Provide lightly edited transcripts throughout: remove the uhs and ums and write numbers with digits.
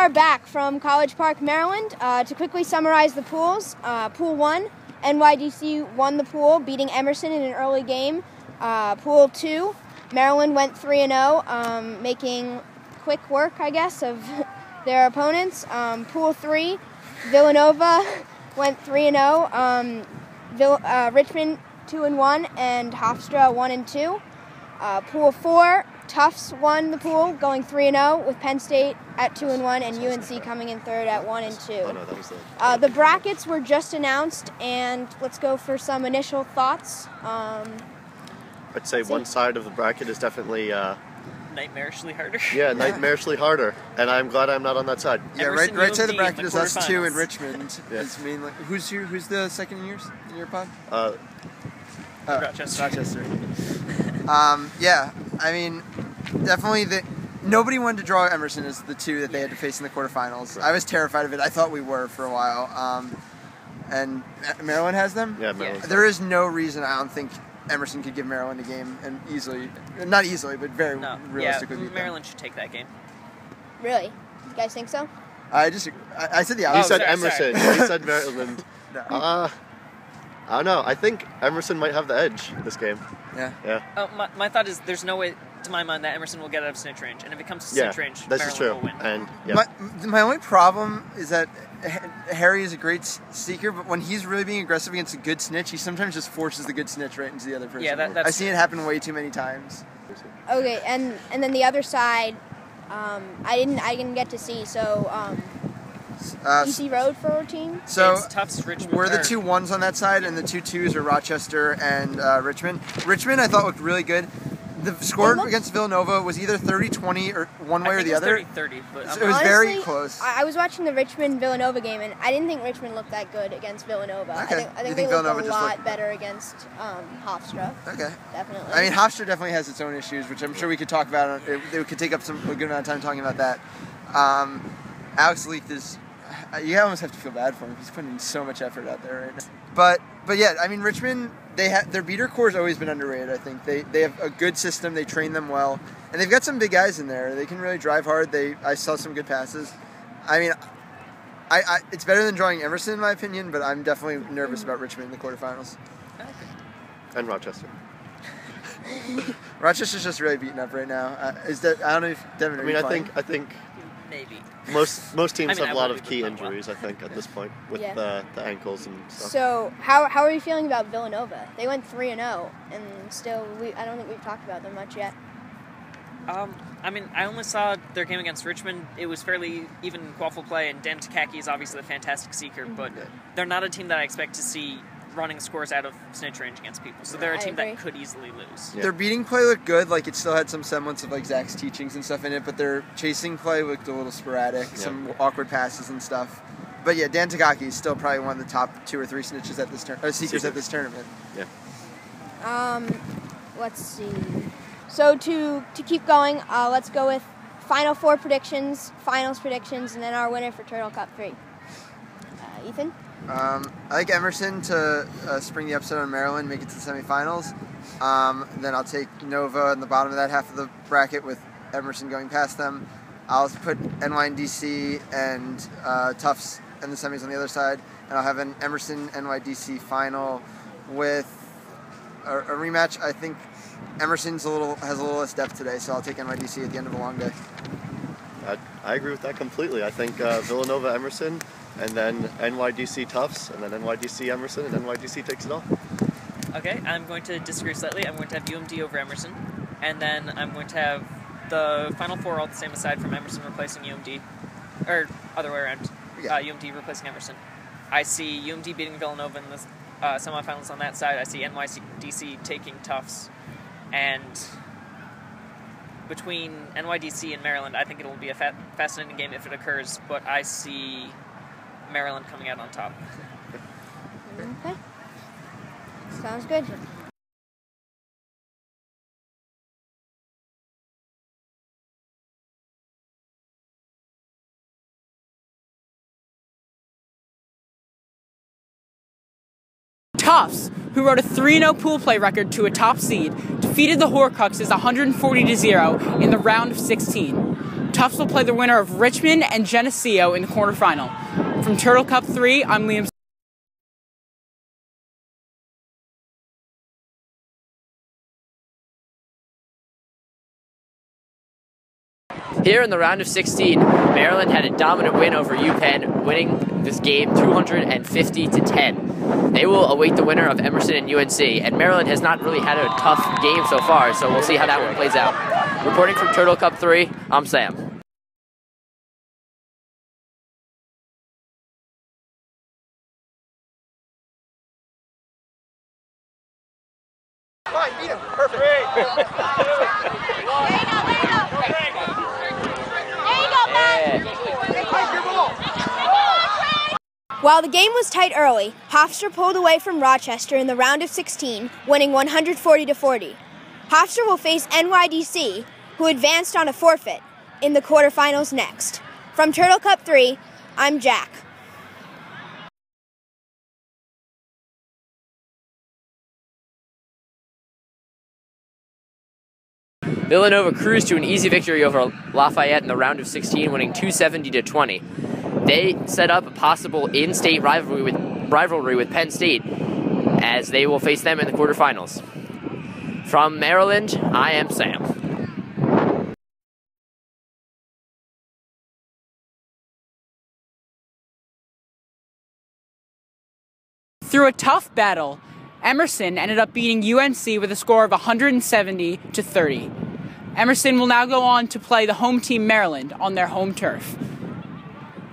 are back from College Park, Maryland. To quickly summarize the pools, Pool 1, NYDC won the pool, beating Emerson in an early game. Pool 2, Maryland went 3-0, making quick work, I guess, of their opponents. Pool 3, Villanova went 3-0, Richmond 2-1, and Hofstra 1-2. Pool 4, Tufts won the pool, going 3-0, with Penn State at 2-1, and UNC coming in third at 1-2. Oh, no, that was the brackets were just announced, and let's go for some initial thoughts. I'd say one side of the bracket is definitely nightmarishly harder. Yeah, nightmarishly harder, and I'm glad I'm not on that side. Yeah, Emerson, right side of the UMD bracket in is the us two in quarterfinals. Richmond. Yeah. Is mainly who's the second years in your pod? Rochester. Rochester. Yeah, I mean, definitely nobody wanted to draw Emerson as the two that they had to face in the quarterfinals. Right. I was terrified of it. I thought we were for a while. And Maryland has them? Yeah, Maryland. There is no reason I don't think Emerson could give Maryland a game and not easily, but very realistically beat them. Maryland should take that game. Really? You guys think so? I said the You opposite. said Emerson. You said Maryland. No. I don't know. I think Emerson might have the edge this game. Yeah. Yeah. Oh, my thought is there's no way, to my mind, that Emerson will get out of snitch range. And if it comes to snitch range, this Maryland is true. will win. And yeah. My only problem is that Harry is a great seeker, but when he's really being aggressive against a good snitch, he sometimes just forces the good snitch right into the other person. Yeah, that's I've seen it happen way too many times. Okay, and then the other side, I didn't get to see. So EC Road for our team. So it's Tufts, Richmond. we're the 2 1s on that side, and the 2 2s are Rochester and Richmond. Richmond, I thought, looked really good. The score against Villanova was either 30-20 or one way or the other. 30-30, but It was Honestly, very close. I was watching the Richmond-Villanova game, and I didn't think Richmond looked that good against Villanova. Okay. I think You they think looked Villanova a just lot looked- better against Hofstra. Okay. Definitely. I mean, Hofstra definitely has its own issues, which I'm sure we could talk about. It could take up a good amount of time talking about that. Alex Leith is... You almost have to feel bad for him. He's putting in so much effort out there right now. But yeah, I mean, Richmond, their beater core has always been underrated, I think. They have a good system. They train them well. And they've got some big guys in there. They can really drive hard. I saw some good passes. I mean, it's better than drawing Emerson, in my opinion, but I'm definitely nervous about Richmond in the quarterfinals. And Rochester. Rochester's just really beaten up right now. I don't know if Devin. I mean, I think maybe. most teams I have a lot of wouldn't key put them well. injuries. I think at this point with Yeah. the ankles and stuff. So how are you feeling about Villanova? They went 3-0, and still I don't think we've talked about them much yet. I mean, I only saw their game against Richmond. It was fairly even quaffle play, and Dan Takaki is obviously a fantastic seeker, but they're not a team that I expect to see running scores out of snitch range against people. So they're a I team agree. that could easily lose. Yeah. Their beating play looked good. Like, it still had some semblance of, like, Zach's teachings and stuff in it, but their chasing play looked a little sporadic, some awkward passes and stuff. But yeah, Dan Takaki is still probably one of the top 2 or 3 snitches at this seekers at this tournament. Yeah. Let's see. So to keep going, let's go with Final Four predictions, finals predictions, and then our winner for Turtle Cup 3. Ethan? I like Emerson to spring the upset on Maryland, make it to the semifinals. Then I'll take Nova in the bottom of that half of the bracket with Emerson going past them. I'll put NYDC and Tufts in the semis on the other side, and I'll have an Emerson NYDC final with a rematch. I think Emerson's has a little less depth today, so I'll take NYDC at the end of a long day. I agree with that completely. I think Villanova Emerson, and then NYDC Tufts, and then NYDC Emerson, and NYDC takes it all. Okay, I'm going to disagree slightly. I'm going to have UMD over Emerson, and then I'm going to have the Final Four all the same aside from Emerson replacing UMD, or other way around, UMD replacing Emerson. I see UMD beating Villanova in the semifinals on that side. I see NYDC taking Tufts, and between NYDC and Maryland, I think it'll be a fascinating game if it occurs, but I see Maryland coming out on top. Okay. Sounds good. Tufts, who wrote a 3-0 pool play record to a top seed, defeated the Horcruxes 140-0 in the round of 16. Tufts will play the winner of Richmond and Geneseo in the quarterfinal. From Turtle Cup 3, I'm Liam. Here in the round of 16, Maryland had a dominant win over UPenn, winning this game 250-10. They will await the winner of Emerson and UNC, and Maryland has not really had a tough game so far, so we'll see how that one plays out. Reporting from Turtle Cup 3, I'm Sam. Fine, beat him. Perfect. While the game was tight early, Hofstra pulled away from Rochester in the round of 16, winning 140-40. Hofstra will face NYDC, who advanced on a forfeit, in the quarterfinals next. From Turtle Cup 3, I'm Jack. Villanova cruised to an easy victory over Lafayette in the round of 16, winning 270-20. They set up a possible in-state rivalry with Penn State, as they will face them in the quarterfinals. From Maryland, I am Sam. Through a tough battle, Emerson ended up beating UNC with a score of 170-30. Emerson will now go on to play the home team Maryland on their home turf.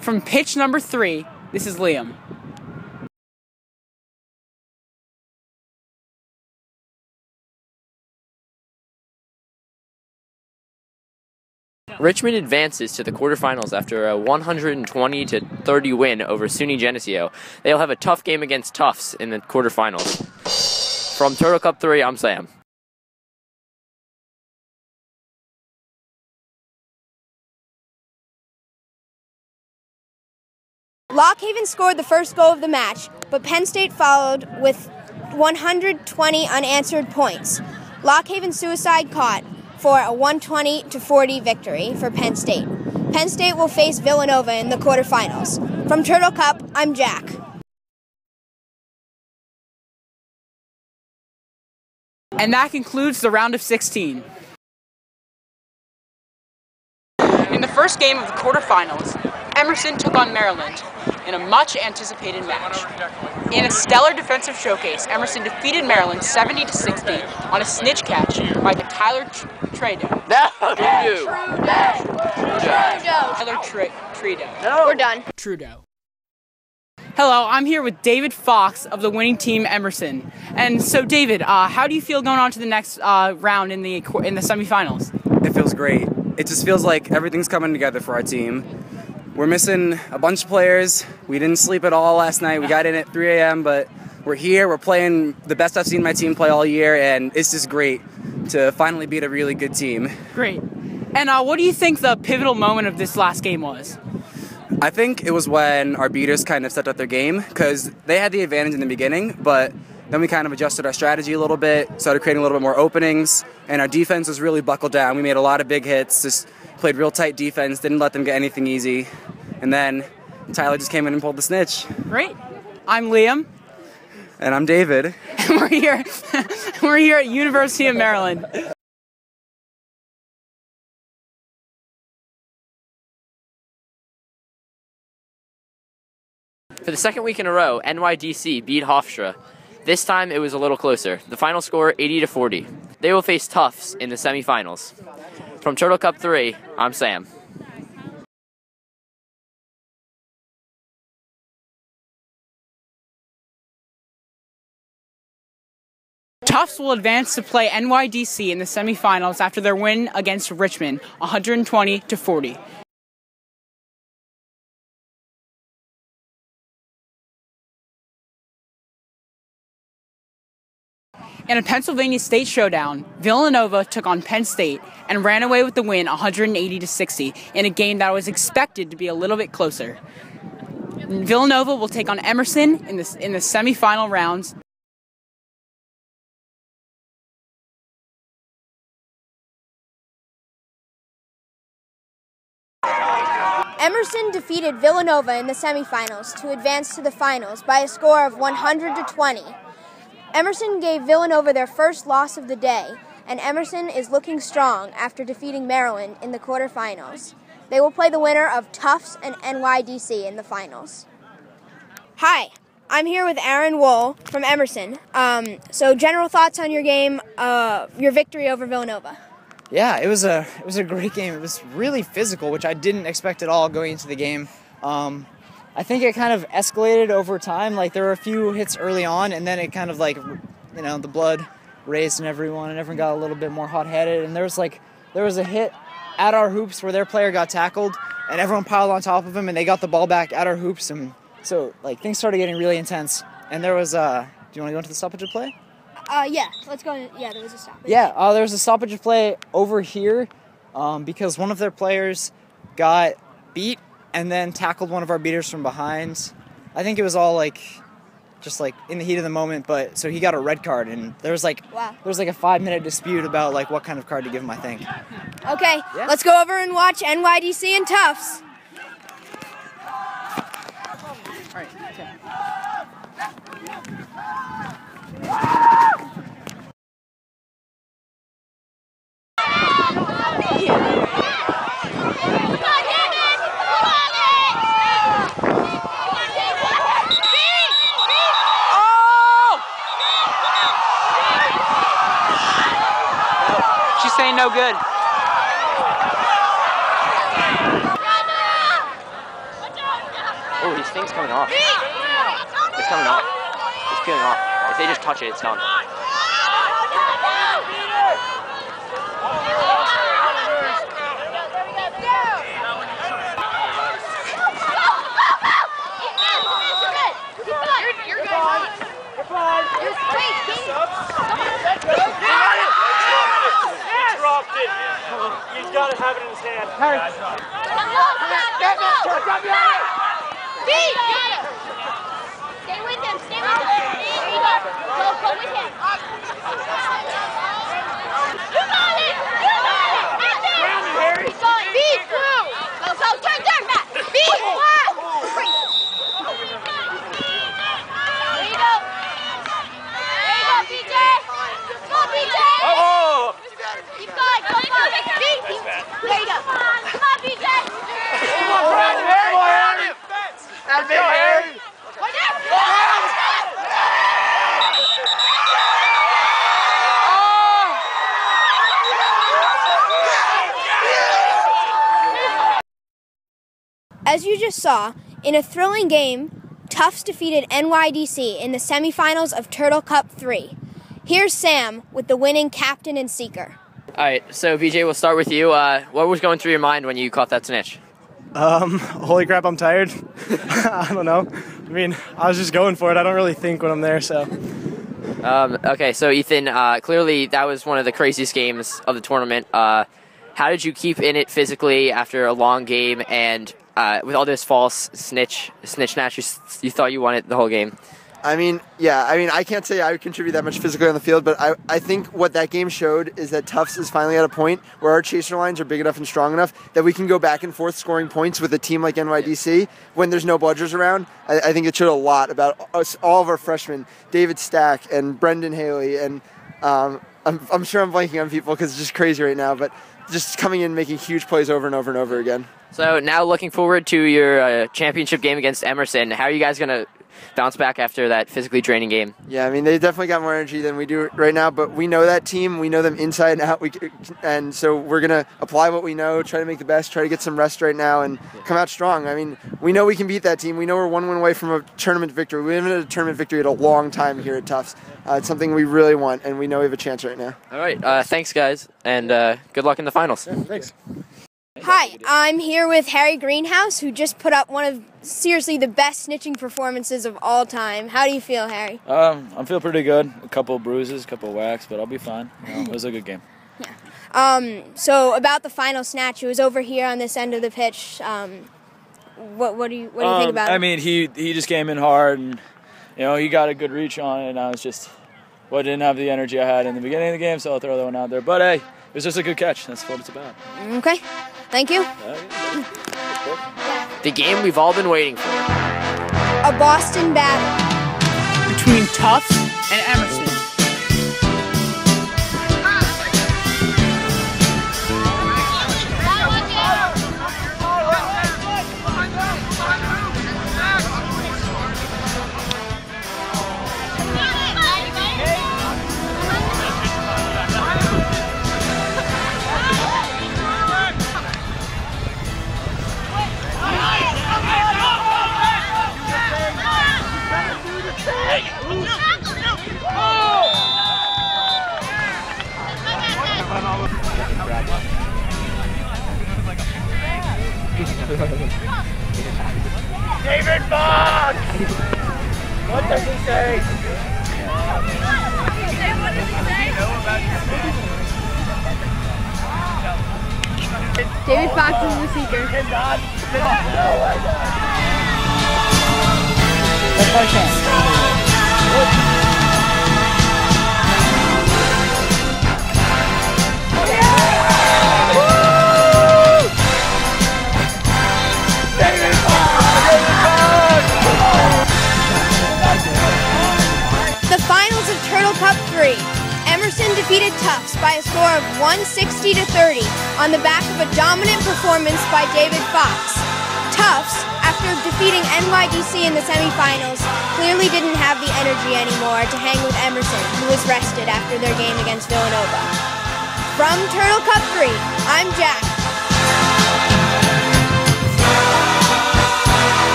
From pitch number 3, this is Liam. Richmond advances to the quarterfinals after a 120-30 win over SUNY Geneseo. They'll have a tough game against Tufts in the quarterfinals. From Turtle Cup 3, I'm Sam. Lock Haven scored the first goal of the match, but Penn State followed with 120 unanswered points. Lock Haven suicide caught for a 120-40 victory for Penn State. Penn State will face Villanova in the quarterfinals. From Turtle Cup, I'm Jack. And that concludes the round of 16. In the first game of the quarterfinals, Emerson took on Maryland in a much-anticipated match. In a stellar defensive showcase, Emerson defeated Maryland 70-60 on a snitch catch by the Tyler Trudeau. We're done. Trudeau. Hello, I'm here with David Fox of the winning team Emerson. And so, David, how do you feel going on to the next round in the semifinals? It feels great. It just feels like everything's coming together for our team. We're missing a bunch of players. We didn't sleep at all last night. We got in at 3 a.m., but we're here. We're playing the best I've seen my team play all year, and it's just great to finally beat a really good team. Great. And what do you think the pivotal moment of this last game was? I think it was when our beaters kind of stepped up their game, because they had the advantage in the beginning, but then we kind of adjusted our strategy a little bit, started creating a little bit more openings, and our defense was really buckled down. We made a lot of big hits, just played real tight defense, didn't let them get anything easy. And then Tyler just came in and pulled the snitch. Great. I'm Liam. And I'm David. And we're here at University of Maryland. For the second week in a row, NYDC beat Hofstra. This time it was a little closer. The final score 80-40. They will face Tufts in the semifinals. From Turtle Cup 3, I'm Sam. Tufts will advance to play NYDC in the semifinals after their win against Richmond, 120-40. In a Pennsylvania State showdown, Villanova took on Penn State and ran away with the win 180-60 in a game that was expected to be a little bit closer. Villanova will take on Emerson in the semifinal rounds. Emerson defeated Villanova in the semifinals to advance to the finals by a score of 100-20. Emerson gave Villanova their first loss of the day, and Emerson is looking strong after defeating Maryland in the quarterfinals. They will play the winner of Tufts and NYDC in the finals. Hi, I'm here with Aaron Wool from Emerson. So general thoughts on your game, your victory over Villanova. Yeah, it was a great game. It was really physical, which I didn't expect at all going into the game. I think it kind of escalated over time. Like, there were a few hits early on, and then it kind of, like, you know, the blood raised in everyone, and everyone got a little bit more hot-headed. And there was a hit at our hoops where their player got tackled, and everyone piled on top of him, and they got the ball back at our hoops, and so, like, things started getting really intense. And there was do you want to go into the stoppage of play? Yeah, let's go. Yeah, there was a stoppage. Yeah, there was a stoppage of play over here because one of their players got beat and then tackled one of our beaters from behind. I think it was all just in the heat of the moment, but so he got a red card, and there was a 5-minute dispute about what kind of card to give him, I think. Okay, yeah. Let's go over and watch NYDC and Tufts. All right, okay. She's saying no good. Oh, his thing's coming off. It's coming off. It's peeling off. If they just touch it, it's done. He's got to have it in his hand. Stay with him. Stay with him. There you go. Go with him. You got it. You got it. Right there. Keep going. Beat through. Go. Turn, Matt. Beat flat. There you go. There you go, BJ. Go, BJ. Oh! Keep going. Go. Beat. There you go. Come on, BJ. Come on, Brandon. Harry. That's it, Harry. As you just saw, in a thrilling game, Tufts defeated NYDC in the semifinals of Turtle Cup 3. Here's Sam with the winning captain and seeker. All right, so BJ, we'll start with you. What was going through your mind when you caught that snitch? Holy crap, I'm tired. I don't know. I mean, I was just going for it. I don't really think when I'm there, so. Okay, so Ethan, clearly that was one of the craziest games of the tournament. How did you keep in it physically after a long game and with all this false snitch snatch, you thought you won it the whole game? I mean, I can't say I would contribute that much physically on the field, but I think what that game showed is that Tufts is finally at a point where our chaser lines are big enough and strong enough that we can go back and forth scoring points with a team like NYDC when there's no bludgers around. I think it showed a lot about us, all of our freshmen, David Stack and Brendan Haley, and I'm sure I'm blanking on people because it's just crazy right now, but just coming in and making huge plays over and over and over again. So now looking forward to your championship game against Emerson. How are you guys going to bounce back after that physically draining game? Yeah, I mean, they definitely got more energy than we do right now, but we know that team. We know them inside and out, and so we're going to apply what we know, try to make the best, try to get some rest right now, and come out strong. I mean, we know we can beat that team. We know we're one win away from a tournament victory. We haven't had a tournament victory in a long time here at Tufts. It's something we really want, and we know we have a chance right now. All right, thanks, guys, and good luck in the finals. Yeah, thanks. Hi, I'm here with Harry Greenhouse, who just put up one of, seriously, the best snitching performances of all time. How do you feel, Harry? I feel pretty good. A couple of bruises, a couple of whacks, but I'll be fine. It was a good game. Yeah. So about the final snatch, it was over here on this end of the pitch. What do you think about it? I mean, he just came in hard, and he got a good reach on it, and I was just didn't have the energy I had in the beginning of the game, so I'll throw that one out there. But hey, it was just a good catch. That's what it's about. Okay. Thank you. pick? The game we've all been waiting for. A Boston battle. Between Tufts and Emerson. David Fox! What does he say? David Fox is the seeker. That's our chance. The finals of Turtle Cup 3. Emerson defeated Tufts by a score of 160 to 30 on the back of a dominant performance by David Fox. Tufts, after defeating NYDC in the semifinals, clearly didn't have the energy anymore to hang with Emerson, who was rested after their game against Villanova. From Turtle Cup 3, I'm Jack.